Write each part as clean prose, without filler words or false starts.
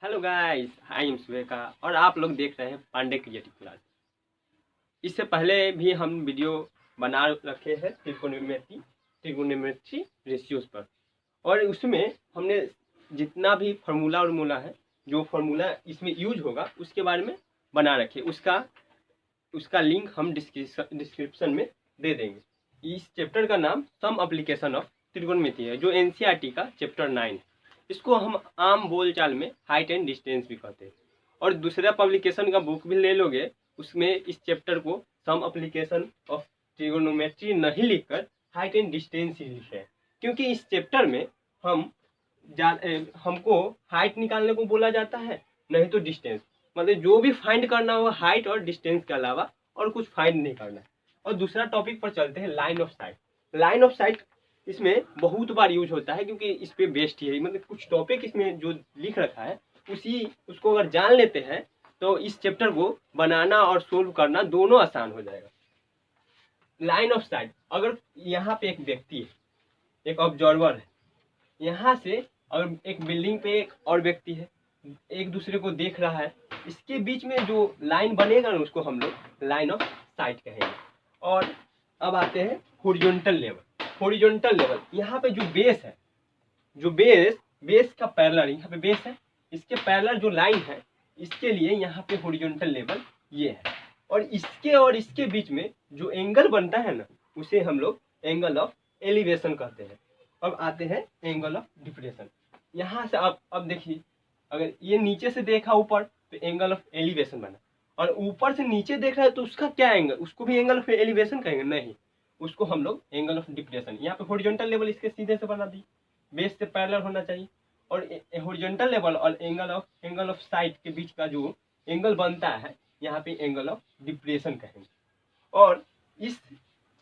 Hello guys, I am Surekha और आप लोग देख रहे हैं पांडे क्रिएटिव क्लास। इससे पहले भी हम वीडियो बना रखे हैं ट्रिगोनोमेट्री रेशियोज पर, और उसमें हमने जितना भी फार्मूला है, जो फार्मूला इसमें यूज होगा उसके बारे में बना रखे। उसका लिंक हम डिस्क्रिप्शन में दे देंगे। इस चैप्टर का नाम सम एप्लीकेशन ऑफ ट्रिगोनोमेट्री है, जो एनसीईआरटी का चैप्टर 9 है। इसको हम आम बोलचाल में हाइट एंड डिस्टेंस भी कहते हैं। और दूसरा पब्लिकेशन का बुक भी ले लोगे, उसमें इस चैप्टर को सम एप्लीकेशन ऑफ ट्रिगोनोमेट्री नहीं लिखकर हाइट एंड डिस्टेंस ही लिखे हैं, क्योंकि इस चैप्टर में हमको हाइट निकालने को बोला जाता है, नहीं तो डिस्टेंस। मतलब जो भी फाइंड करना हो हाइट और डिस्टेंस के अलावा और कुछ फाइंड नहीं करना है। और दूसरा टॉपिक पर चलते हैं, line of site. Line of site इसमें बहुत बार यूज होता है, क्योंकि इस पे बेस्ड ही है। मतलब कुछ टॉपिक इसमें जो लिख रखा है उसको अगर जान लेते हैं तो इस चैप्टर को बनाना और सोल्व करना दोनों आसान हो जाएगा। लाइन ऑफ साइट, अगर यहाँ पे एक व्यक्ति है, एक ऑब्जर्वर है, यहाँ से अगर एक बिल्डिंग पे एक और व्यक्ति है, एक दूसरे को देख रहा है, इसके बीच में जो लाइन बनेगा ना, उसको हम लोग लाइन ऑफ साइट कहेंगे। और अब आते हैं हॉरिजॉन्टल लेवल। हॉरिजॉन्टल लेवल, यहाँ पे जो बेस है, जो बेस का पैरेलल, यहाँ पे बेस है, इसके पैरेलल जो लाइन है, इसके लिए यहाँ पे हॉरिजॉन्टल लेवल ये है। और इसके बीच में जो एंगल बनता है ना, उसे हम लोग एंगल ऑफ एलिवेशन कहते हैं। अब आते हैं एंगल ऑफ डिप्रेशन। यहाँ से अब देखिए, अगर ये नीचे से देखा ऊपर तो एंगल ऑफ एलिवेशन बना, और ऊपर से नीचे देख रहा है तो उसका क्या एंगल, उसको भी एंगल ऑफ एलिवेशन कहेंगे? नहीं, उसको हम लोग एंगल ऑफ डिप्रेशन। यहाँ पे हॉरिजॉन्टल लेवल इसके सीधे से बना दी, बेस से पैरेलल होना चाहिए। और हॉरिजॉन्टल लेवल और एंगल ऑफ साइट के बीच का जो एंगल बनता है, यहाँ पे एंगल ऑफ डिप्रेशन कहेंगे। और इस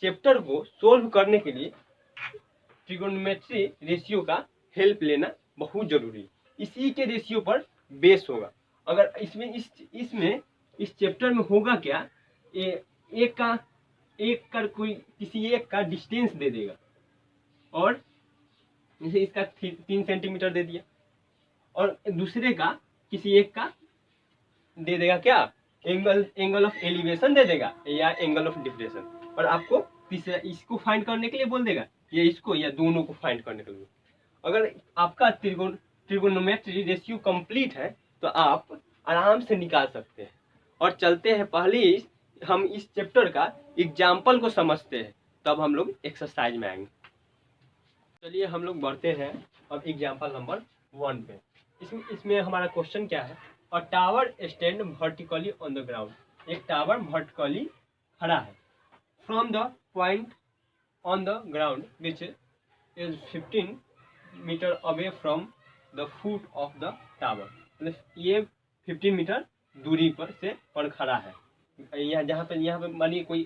चैप्टर को सोल्व करने के लिए ट्रिगोनोमेट्री रेशियो का हेल्प लेना बहुत जरूरी है। इसी के रेशियो पर बेस होगा। अगर इस चैप्टर में होगा क्या, किसी एक का डिस्टेंस दे देगा, और जैसे इसका 3 सेंटीमीटर दे दिया, और दूसरे का किसी एक का दे देगा क्या, एंगल ऑफ एलिवेशन दे देगा या एंगल ऑफ डिप्रेशन। और आपको तीसरा इसको फाइंड करने के लिए बोल देगा, या इसको या दोनों को फाइंड करने के लिए। अगर आपका ट्रिगोनोमेट्री रेशियो कंप्लीट है तो आप आराम से निकाल सकते हैं। और चलते हैं, पहले हम इस चैप्टर का एग्जाम्पल को समझते हैं, तब हम लोग एक्सरसाइज में आएंगे। चलिए हम लोग बढ़ते हैं अब एग्जाम्पल नंबर 1 पे। इसमें हमारा क्वेश्चन क्या है, a tower stand vertically on the ground. एक टावर वर्टिकली खड़ा है, from the point on the ground which is 15 metre away from the foot of the tower. मतलब ये 15 मीटर दूरी पर खड़ा है। यहाँ पे मानिए कोई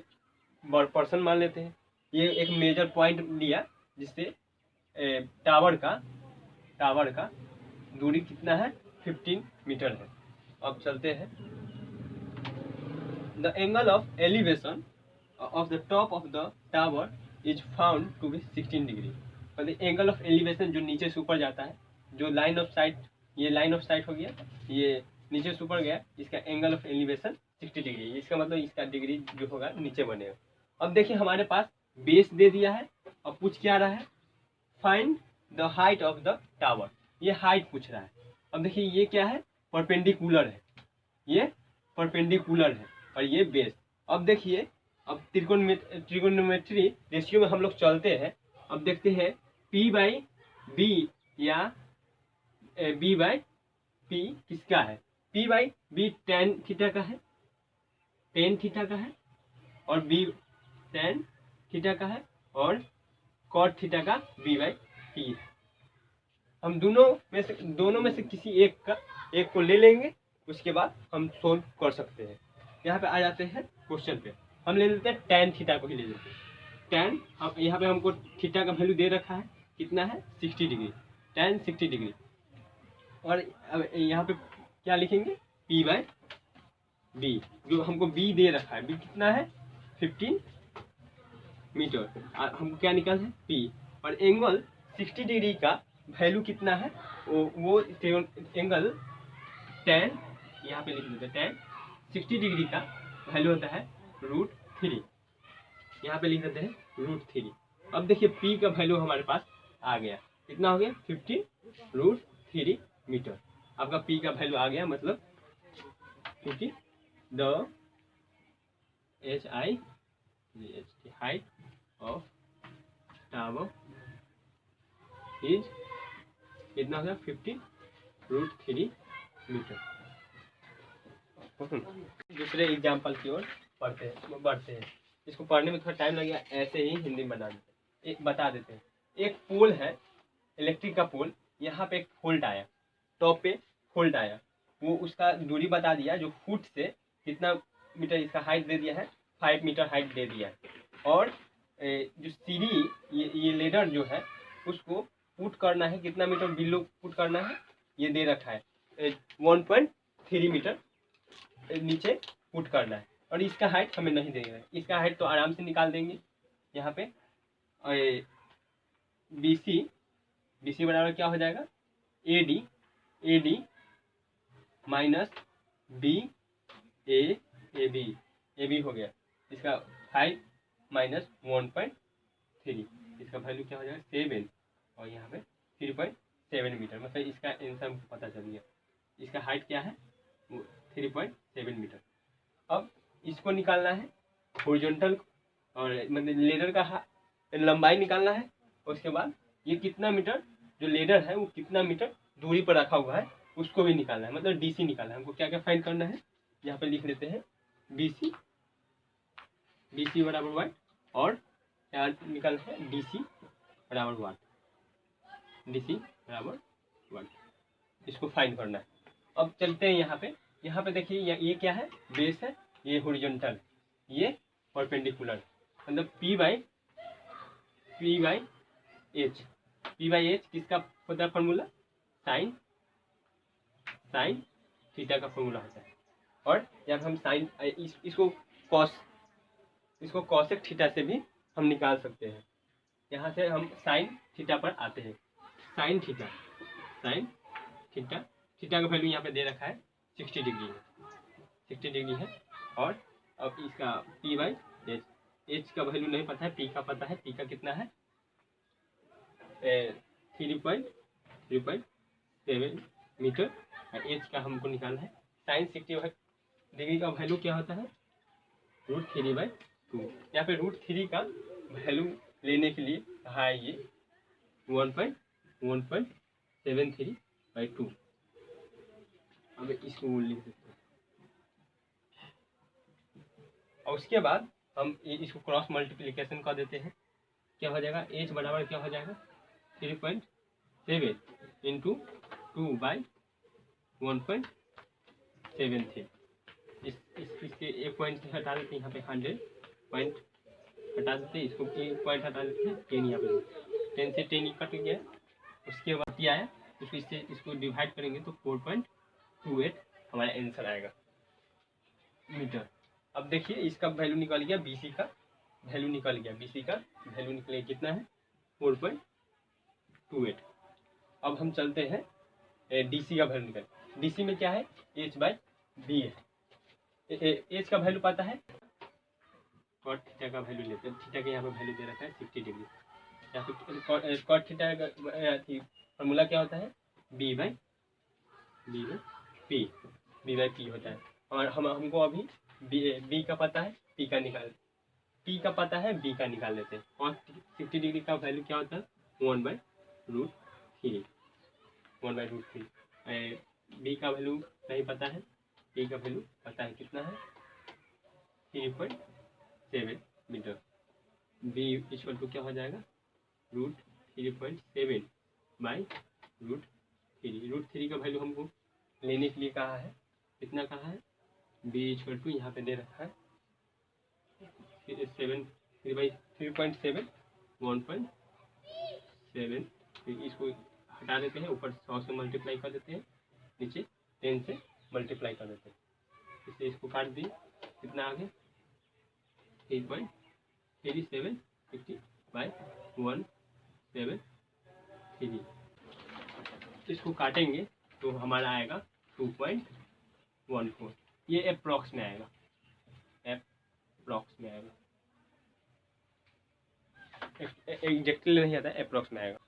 पर्सन मान लेते हैं। ये एक मेजर पॉइंट लिया जिससे टावर का दूरी कितना है, 15 मीटर है। अब चलते हैं, the angle of elevation of the top of the tower is found to be 16 degree. मतलब एंगल ऑफ एलिवेशन जो नीचे से ऊपर जाता है, जो लाइन ऑफ साइट, ये लाइन ऑफ साइट हो गया, ये नीचे से ऊपर गया, इसका एंगल ऑफ एलिवेशन 60 डिग्री। इसका मतलब इसका डिग्री जो होगा नीचे बनेगा। अब देखिए हमारे पास बेस दे दिया है, अब पूछ क्या रहा है, find the height of the tower. ये हाइट पूछ रहा है। अब देखिए ये क्या है, परपेंडिकुलर है, ये परपेंडिकुलर है, और ये बेस। अब देखिए, अब ट्रिगोनोमेट्री रेशियो में हम लोग चलते हैं। अब देखते हैं P/B या B/P किसका है। P/B tan थीटा का है, tan थीटा का है, और B tan थीटा का है, और cot थीटा का B/P है। हम दोनों में से किसी एक को ले लेंगे, उसके बाद हम सोल्व कर सकते हैं। यहाँ पे आ जाते हैं क्वेश्चन पे, हम ले लेते हैं tan थीटा को ही ले लेते हैं। tan, अब यहाँ पे हमको थीटा का वैल्यू दे रखा है, कितना है, 60 डिग्री, tan 60 डिग्री। और अब यहाँ पे क्या लिखेंगे, P/B, जो हमको B दे रखा है, B कितना है, 15 मीटर। हमको क्या निकालना है, P। और एंगल 60 डिग्री का वैल्यू कितना है, वो एंगल tan, यहाँ पे लिख देते हैं tan 60 डिग्री का वैल्यू होता है √3, यहाँ पे लिख देते हैं √3। अब देखिए P का वैल्यू हमारे पास आ गया, कितना हो गया 50√3 मीटर। आपका P का वैल्यू आ गया, मतलब 50 the height of tower is कितना हो गया 50√3 मीटर। दूसरे एग्जाम्पल की ओर बढ़ते हैं। इसको पढ़ने में थोड़ा टाइम लगेगा, ऐसे ही हिंदी में बता देते हैं। एक पोल है, इलेक्ट्रिक का पोल, यहाँ पे एक फोल्ट आया, टॉप पे फोल्ट आया, वो उसका दूरी बता दिया, जो फुट से कितना मीटर इसका हाइट दे दिया है, 5 मीटर हाइट दे दिया है। और जो सीढ़ी ये लेडर जो है उसको पुट करना है, कितना मीटर बिलो पुट करना है, ये दे रखा है 1.3 मीटर नीचे पुट करना है। और इसका हाइट हमें नहीं देंगे, इसका हाइट तो आराम से निकाल देंगे। यहाँ पे BC बराबर क्या हो जाएगा, AD माइनस AB हो गया, इसका 5 माइनस 1.3, इसका वैल्यू क्या हो जाएगा 7, और यहाँ पे 3.7 मीटर, मतलब इसका आंसर हमको पता चल गया। इसका हाइट क्या है 3.7 मीटर। अब इसको निकालना है हॉरिजॉन्टल, और मतलब लेडर का लंबाई निकालना है। उसके बाद ये कितना मीटर जो लेडर है वो कितना मीटर दूरी पर रखा हुआ है उसको भी निकालना है, मतलब DC निकालना है। हमको क्या क्या फाइंड करना है, यहाँ पे लिख देते हैं BC बराबर वाट, और क्या निकालना है DC बराबर वाट, इसको फाइंड करना है। अब चलते हैं यहाँ पे देखिए ये क्या है, बेस है, ये हॉरिजॉन्टल, ये परपेंडिकुलर, मतलब P बाई H किसका होता है फॉर्मूला, साइन थीटा का फॉर्मूला होता है। और जब हम साइन इसको कॉसेक थीटा से भी हम निकाल सकते हैं। यहाँ से हम साइन थीटा पर आते हैं। साइन थीटा का वैल्यू यहाँ पे दे रखा है 60 डिग्री है। और अब इसका P बाई H का वैल्यू नहीं पता है, P का पता है। P का कितना है 3.7 मीटर, और H का हमको निकालना है। साइन 60 डिग्री का वैल्यू क्या होता है √3/2। यहाँ पे √3 का वैल्यू लेने के लिए कहा है ये 1.73/2। अब इसको लिख देते हैं, और उसके बाद हम इसको क्रॉस मल्टीप्लिकेशन कर देते हैं। क्या हो जाएगा, H बराबर क्या हो जाएगा 3.7 इंटू 2/1.73। इसके एक पॉइंट हटा देते हैं, यहाँ पे 100 पॉइंट हटा देते हैं, इसको पॉइंट हटा देते हैं, 10 यहाँ पे 10 से 10 कट गया। उसके बाद क्या आया, इसको डिवाइड करेंगे तो 4.28 हमारा आंसर आएगा मीटर। अब देखिए इसका वैल्यू निकल गया, BC का वैल्यू निकल गया, कितना है 4.28। अब हम चलते हैं DC का वैल्यू निकल। DC में क्या है H/B है। H का वैल्यू पता है, कॉट थीटा का वैल्यू लेते हैं। थीटा के यहाँ पे वैल्यू दे रखा है 60 डिग्री। यहाँ पे कॉट थीटा का फॉर्मूला क्या होता है B/P होता है। और हमको अभी B का पता है, P का पता है, B का निकाल लेते हैं। और 60 डिग्री का वैल्यू क्या होता है 1/√3। B का वैल्यू नहीं पता है, P का वैल्यू पता है, कितना है 3.7 मीटर। B इक्वल टू क्या हो जाएगा √3.7/√3। का वैल्यू हमको लेने के लिए कहा है, कितना कहा है B इक्वल टू यहाँ पे दे रखा है 3.7 1.7। इसको हटा देते हैं, ऊपर 100 से मल्टीप्लाई कर देते हैं, नीचे 10 से मल्टीप्लाई कर देते हैं। इससे इसको काट दिए, कितना आ गया 3.3750/173। इसको काटेंगे तो हमारा आएगा 2.14 ये अप्रॉक्स में आएगा, अप्रॉक्स में आएगा, एग्जैक्टली नहीं आता है, अप्रॉक्स में आएगा।